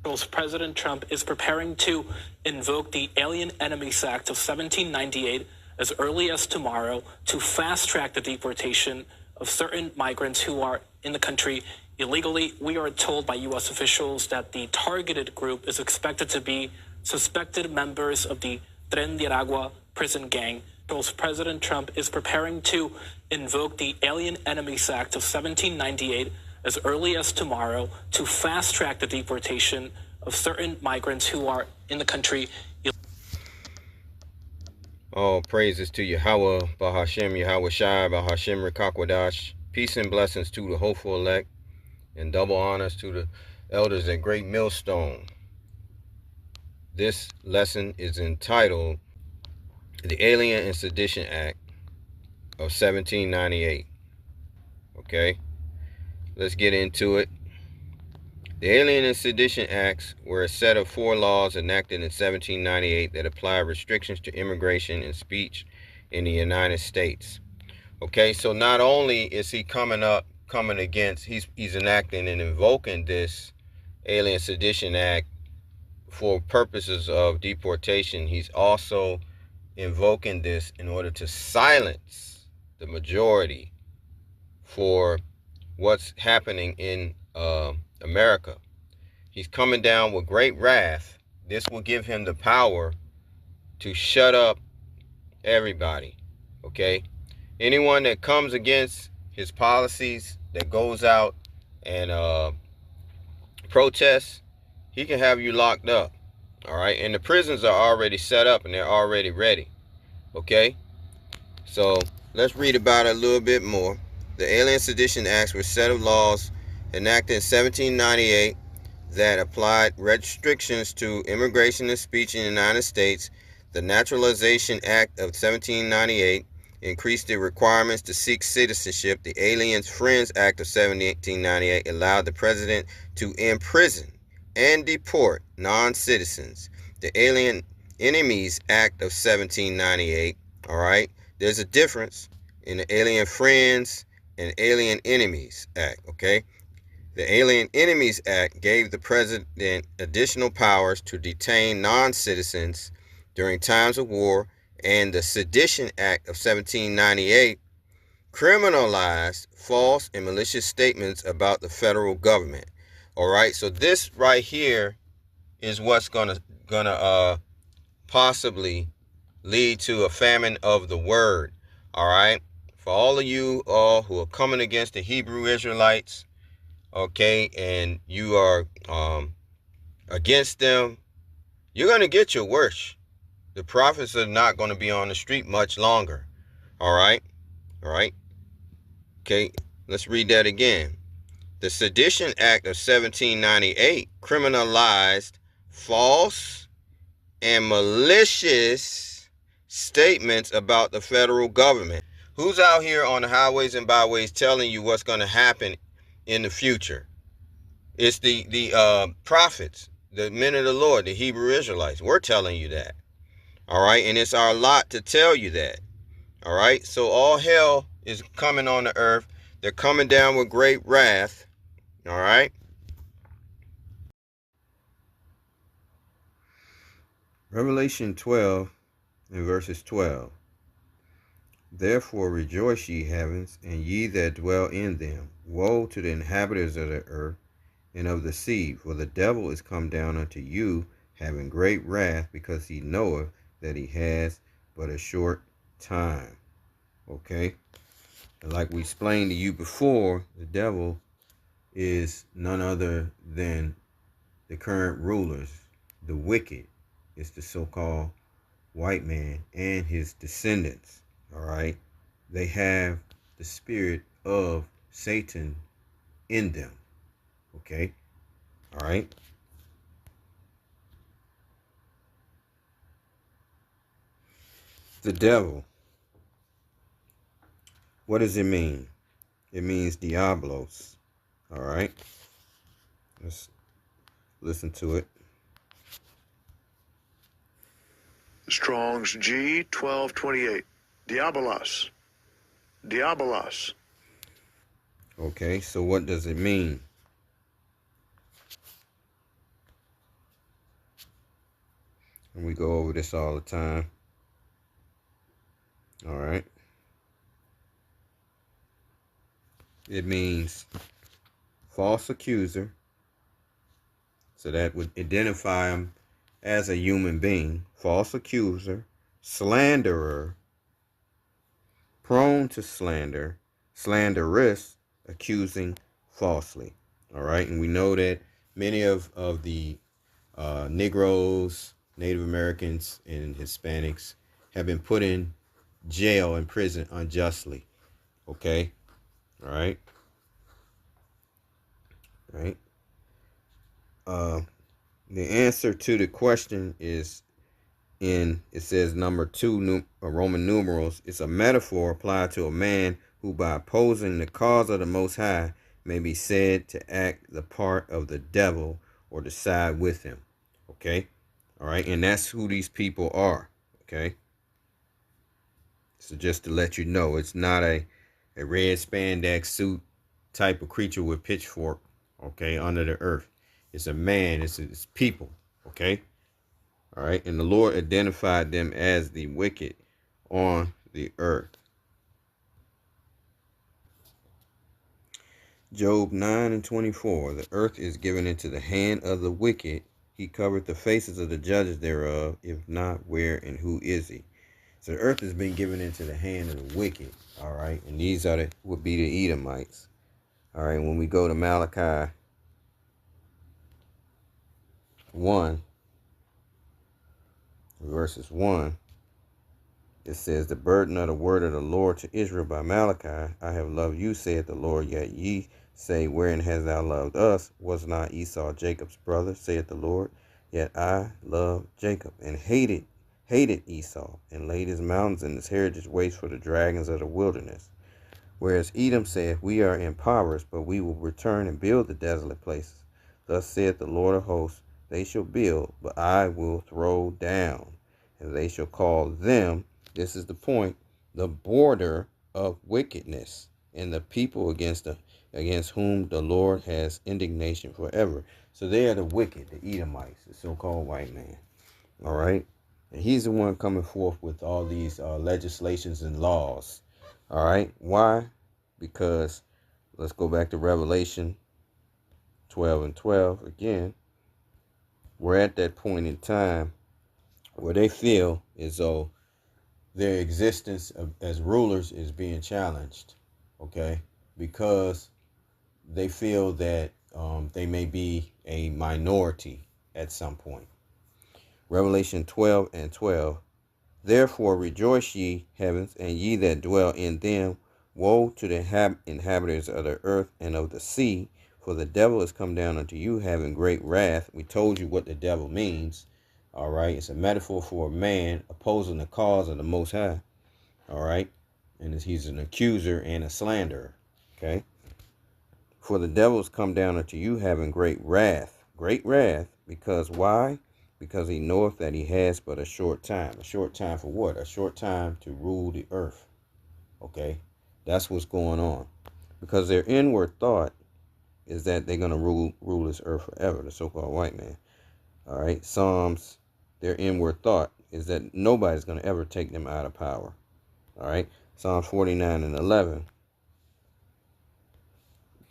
President Trump is preparing to invoke the Alien Enemies Act of 1798 as early as tomorrow to fast-track the deportation of certain migrants who are in the country illegally. We are told by U.S. officials that the targeted group is expected to be suspected members of the Tren de Aragua prison gang. President Trump is preparing to invoke the Alien Enemies Act of 1798 as early as tomorrow to fast-track the deportation of certain migrants who are in the country. All praises to Yahweh, Bahashem, Yahweh Shai, Bahashem, Rekakwadash. Peace and blessings to the hopeful elect, and double honors to the elders at Great Millstone. This lesson is entitled The Alien and Sedition Act of 1798. Okay, let's get into it. The Alien and Sedition Acts were a set of 4 laws enacted in 1798 that apply restrictions to immigration and speech in the United States. Okay, so not only is he coming against, he's enacting and invoking this Alien Sedition Act for purposes of deportation, he's also invoking this in order to silence the majority for what's happening in America. He's coming down with great wrath. This will give him the power to shut up everybody. Okay? Anyone that comes against his policies, that goes out and protests, he can have you locked up. All right? And the prisons are already set up and they're already ready. Okay? So let's read about it a little bit more. The Alien Sedition Acts were a set of laws enacted in 1798 that applied restrictions to immigration and speech in the United States. The Naturalization Act of 1798 increased the requirements to seek citizenship. The Aliens Friends Act of 1798 allowed the president to imprison and deport non-citizens. The Alien Enemies Act of 1798, all right, there's a difference in the Alien Friends and Alien Enemies Act, okay? The Alien Enemies Act gave the president additional powers to detain non-citizens during times of war, and the Sedition Act of 1798 criminalized false and malicious statements about the federal government. All right, so this right here is what's gonna possibly lead to a famine of the word. All right, for all of you all who are coming against the Hebrew Israelites, okay, and you are against them, you're going to get your wish. The prophets are not going to be on the street much longer. All right? Okay, let's read that again. The Sedition Act of 1798 criminalized false and malicious statements about the federal government. Who's out here on the highways and byways telling you what's going to happen in the future? It's the prophets, the men of the Lord, the Hebrew Israelites. We're telling you that. All right, and it's our lot to tell you that. All right, so all hell is coming on the earth. They're coming down with great wrath. All right. Revelation 12 and verses 12. Therefore rejoice, ye heavens, and ye that dwell in them. Woe to the inhabitants of the earth and of the sea, for the devil is come down unto you, having great wrath, because he knoweth that he has but a short time. Okay? And like we explained to you before, the devil is none other than the current rulers, the wicked. It's the so-called white man and his descendants. All right? They have the spirit of Satan in them. Okay? All right? The devil. What does it mean? It means diablos. All right? Let's listen to it. Strong's G 1228. Diabolos. Diabolos. Okay, so what does it mean? And we go over this all the time. All right. It means false accuser. So that would identify him as a human being. False accuser, slanderer, prone to slander, slanderous, accusing falsely. All right. And we know that many of the Negroes, Native Americans, and Hispanics have been put in jail and prison unjustly. Okay. All right. All right. The answer to the question is it says number 2, Roman numerals. It's a metaphor applied to a man who, by opposing the cause of the Most High, may be said to act the part of the devil or to side with him. Okay. All right. And that's who these people are. Okay. So just to let you know, it's not a red spandex suit type of creature with pitchfork, okay, under the earth. It's a man. It's people, okay? All right. And the Lord identified them as the wicked on the earth. Job 9:24. The earth is given into the hand of the wicked. He covered the faces of the judges thereof. If not, where and who is he? So the earth has been given into the hand of the wicked. All right. And these would be the Edomites. All right. When we go to Malachi 1, verses 1, it says, the burden of the word of the Lord to Israel by Malachi. I have loved you, saith the Lord, yet ye say, wherein hast thou loved us? Was not Esau Jacob's brother, saith the Lord? Yet I loved Jacob, and hated Esau, and laid his mountains and his heritage waste for the dragons of the wilderness. Whereas Edom saith, we are impoverished, but we will return and build the desolate places. Thus saith the Lord of hosts, they shall build, but I will throw down, and they shall call them, this is the point, the border of wickedness, and the people against whom the Lord has indignation forever. So they are the wicked, the Edomites, the so-called white man. All right? And he's the one coming forth with all these legislations and laws. All right? Why? Because let's go back to Revelation 12:12 again. We're at that point in time where they feel as though their existence as rulers is being challenged, okay? Because they feel that they may be a minority at some point. Revelation 12:12. Therefore rejoice ye heavens, and ye that dwell in them. Woe to the inhabitants of the earth and of the sea, for the devil is come down unto you, having great wrath. We told you what the devil means. All right. It's a metaphor for a man opposing the cause of the Most High. All right. And he's an accuser and a slanderer. Okay. For the devil is come down unto you, having great wrath. Great wrath. Because why? Because he knoweth that he has but a short time. A short time for what? A short time to rule the earth. Okay? That's what's going on. Because their inward thought is that they're going to rule this earth forever, the so-called white man. All right? Psalms, their inward thought is that nobody's going to ever take them out of power. All right? Psalms 49:11.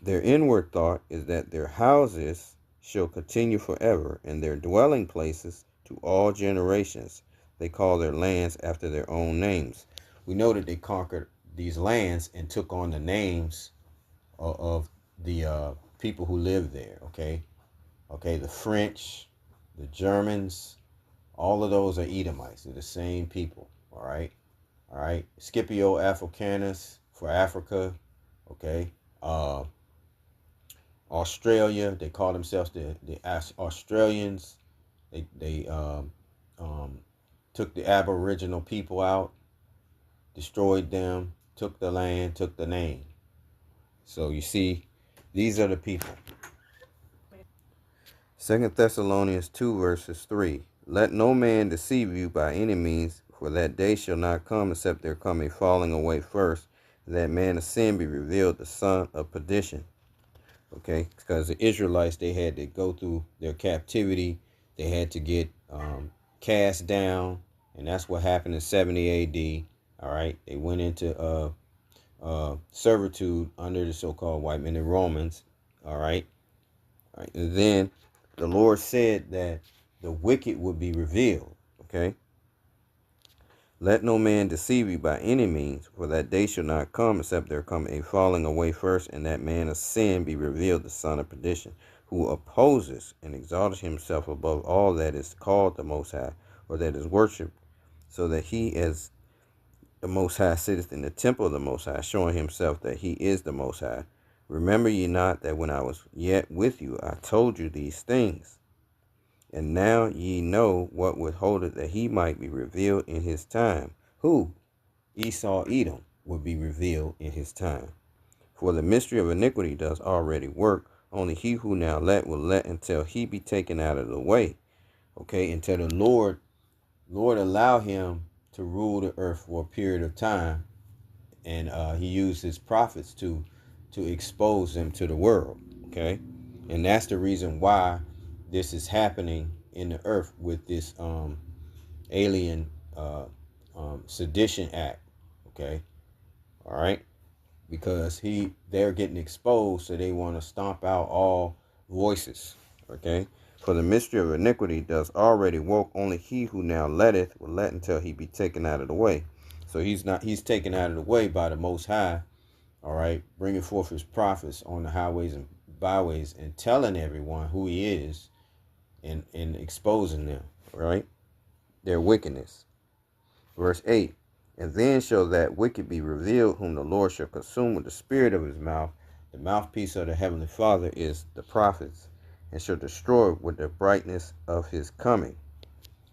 Their inward thought is that their houses shall continue forever, and their dwelling places to all generations. They call their lands after their own names. We know that they conquered these lands and took on the names of the people who lived there, okay? Okay, the French, the Germans, all of those are Edomites. They're the same people, all right? All right, Scipio Africanus for Africa, okay? Australia, they call themselves the Australians. They took the Aboriginal people out, destroyed them, took the land, took the name. So you see, these are the people. 2 Thessalonians 2 verses 3. Let no man deceive you by any means, for that day shall not come except there come a falling away first, that man of sin be revealed, the son of perdition. Okay, because the Israelites, they had to go through their captivity. They had to get cast down, and that's what happened in 70 AD. All right, they went into servitude under the so-called white men and Romans. All right. All right, and then the Lord said that the wicked would be revealed. Okay. Let no man deceive you by any means, for that day shall not come except there come a falling away first, and that man of sin be revealed, the son of perdition, who opposes and exalteth himself above all that is called the Most High, or that is worshipped, so that he as the Most High sitteth in the temple of the Most High, showing himself that he is the Most High. Remember ye not that when I was yet with you, I told you these things? And now ye know what withholdeth that he might be revealed in his time. Who? Esau, Edom, would be revealed in his time. For the mystery of iniquity does already work. Only he who now let will let until he be taken out of the way. Okay, until the Lord allow him to rule the earth for a period of time. And he used his prophets to expose them to the world. Okay, and that's the reason why this is happening in the earth with this Alien Sedition Act. Okay, all right, because they're getting exposed, so they want to stomp out all voices. Okay, for the mystery of iniquity does already woke. Only he who now letteth will let until he be taken out of the way. So he's taken out of the way by the Most High. All right, bringing forth his prophets on the highways and byways and telling everyone who he is, and exposing them, right, their wickedness. Verse 8, and then shall that wicked be revealed, whom the Lord shall consume with the spirit of his mouth. The mouthpiece of the Heavenly Father is the prophets, and shall destroy with the brightness of his coming.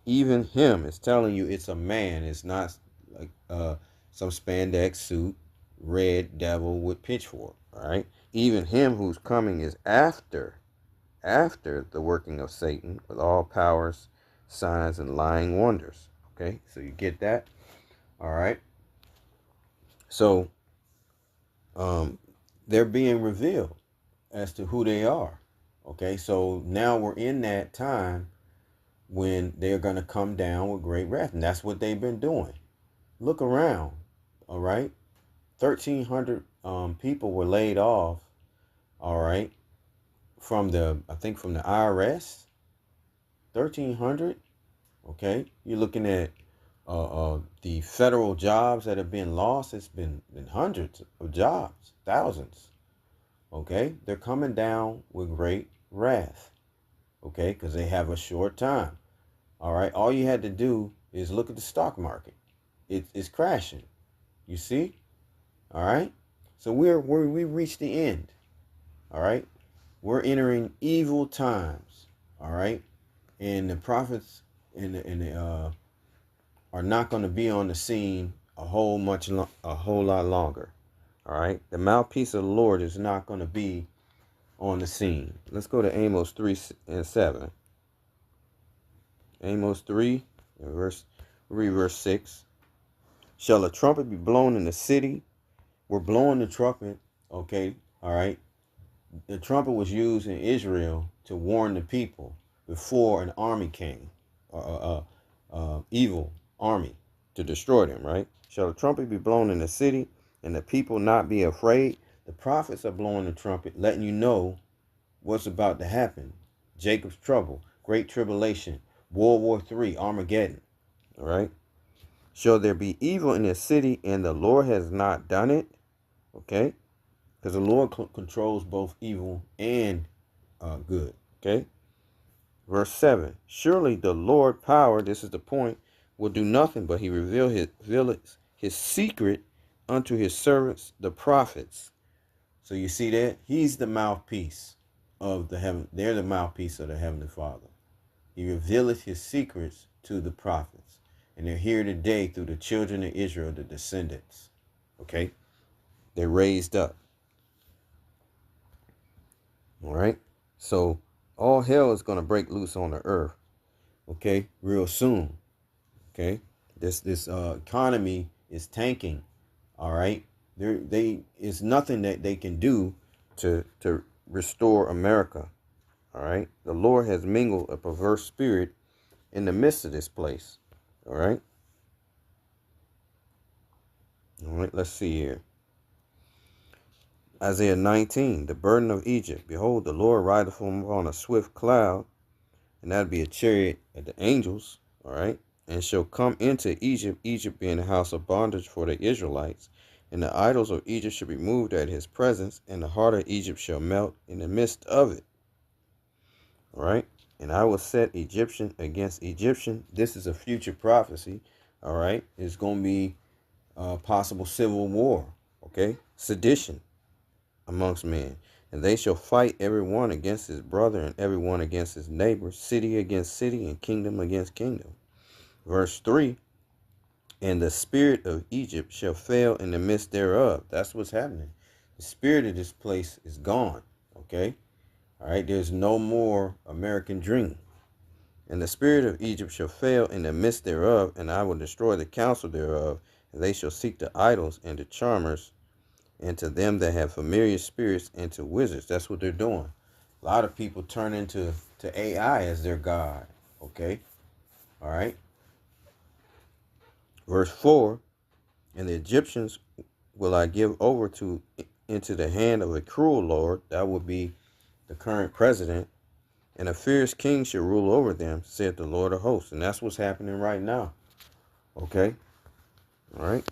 Even him is telling you it's a man. It's not like some spandex suit, red devil with pitchfork. All right. Even him whose coming is after the working of Satan with all powers, signs, and lying wonders. Okay. So you get that. All right. So they're being revealed as to who they are. Okay. So now we're in that time when they're going to come down with great wrath. And that's what they've been doing. Look around, all right? 1,300 people were laid off, all right, from the IRS. 1,300, okay? You're looking at the federal jobs that have been lost. It's been hundreds of jobs, thousands, okay? They're coming down with great wrath, okay, because they have a short time. All right, all you had to do is look at the stock market. It's crashing. You see? All right. So we reached the end. All right. We're entering evil times. All right, and the prophets are not going to be on the scene a whole lot longer. All right. The mouthpiece of the Lord is not going to be on the scene. Let's go to Amos 3:7. Amos 3, verse 6. Shall a trumpet be blown in the city? We're blowing the trumpet, okay? All right. The trumpet was used in Israel to warn the people before an army came, evil army to destroy them, right? Shall a trumpet be blown in the city and the people not be afraid? The prophets are blowing the trumpet, letting you know what's about to happen. Jacob's trouble, great tribulation, World War III, Armageddon. All right. Shall there be evil in the city and the Lord has not done it? Okay. Because the Lord controls both evil and good. Okay. Verse 7. Surely the Lord power, this is the point, will do nothing but he reveal his secret unto his servants, the prophets. So you see that? He's the mouthpiece of the heaven. They're the mouthpiece of the Heavenly Father. He revealeth his secrets to the prophets. And they're here today through the children of Israel, the descendants. Okay? They're raised up. All right? So all hell is going to break loose on the earth. Okay? Real soon. Okay? This economy is tanking. All right? It's nothing that they can do to restore America. All right? The Lord has mingled a perverse spirit in the midst of this place. All right. All right, let's see here. Isaiah 19, the burden of Egypt. Behold, the Lord rideth upon a swift cloud, and that'd be a chariot of the angels, all right, and shall come into Egypt, Egypt being a house of bondage for the Israelites, and the idols of Egypt shall be moved at his presence, and the heart of Egypt shall melt in the midst of it, all right, and I will set Egyptian against Egyptian. This is a future prophecy, all right. It's going to be possible civil war, okay, sedition amongst men. And they shall fight every one against his brother, and every one against his neighbor, city against city, and kingdom against kingdom. Verse 3, and the spirit of Egypt shall fail in the midst thereof. That's what's happening. The spirit of this place is gone, okay? All right, there's no more American dream. And the spirit of Egypt shall fail in the midst thereof, and I will destroy the counsel thereof, and they shall seek the idols and the charmers, and to them that have familiar spirits, and to wizards. That's what they're doing. A lot of people turn into AI as their God. Okay? All right? Verse 4, and the Egyptians will I give over into the hand of a cruel Lord. That would be the current president. And a fierce king shall rule over them, said the Lord of hosts. And that's what's happening right now. Okay? All right?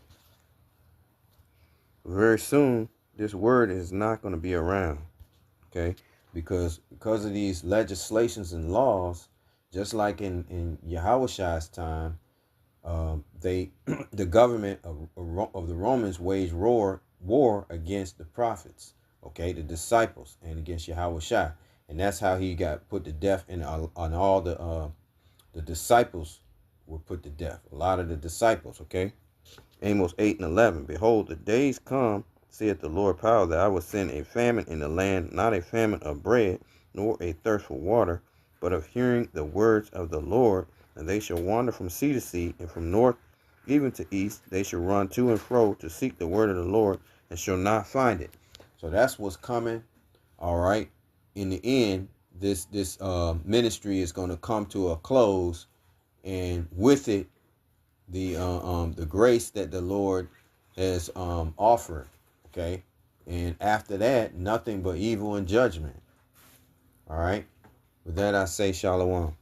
Very soon, this word is not going to be around. Okay, because of these legislations and laws, just like in Yahushua's time, the government of the Romans waged war against the prophets, okay, the disciples, and against Yahushua, and that's how he got put to death. And on all the disciples were put to death. A lot of the disciples, okay. Amos 8 and 11. Behold, the days come, saith the Lord power, that I will send a famine in the land, not a famine of bread, nor a thirst for water, but of hearing the words of the Lord. And they shall wander from sea to sea, and from north even to east. They shall run to and fro to seek the word of the Lord, and shall not find it. So that's what's coming. All right. In the end, this ministry is going to come to a close, and with it, the grace that the Lord has offered, okay? And after that, nothing but evil and judgment. All right? With that, I say shalom.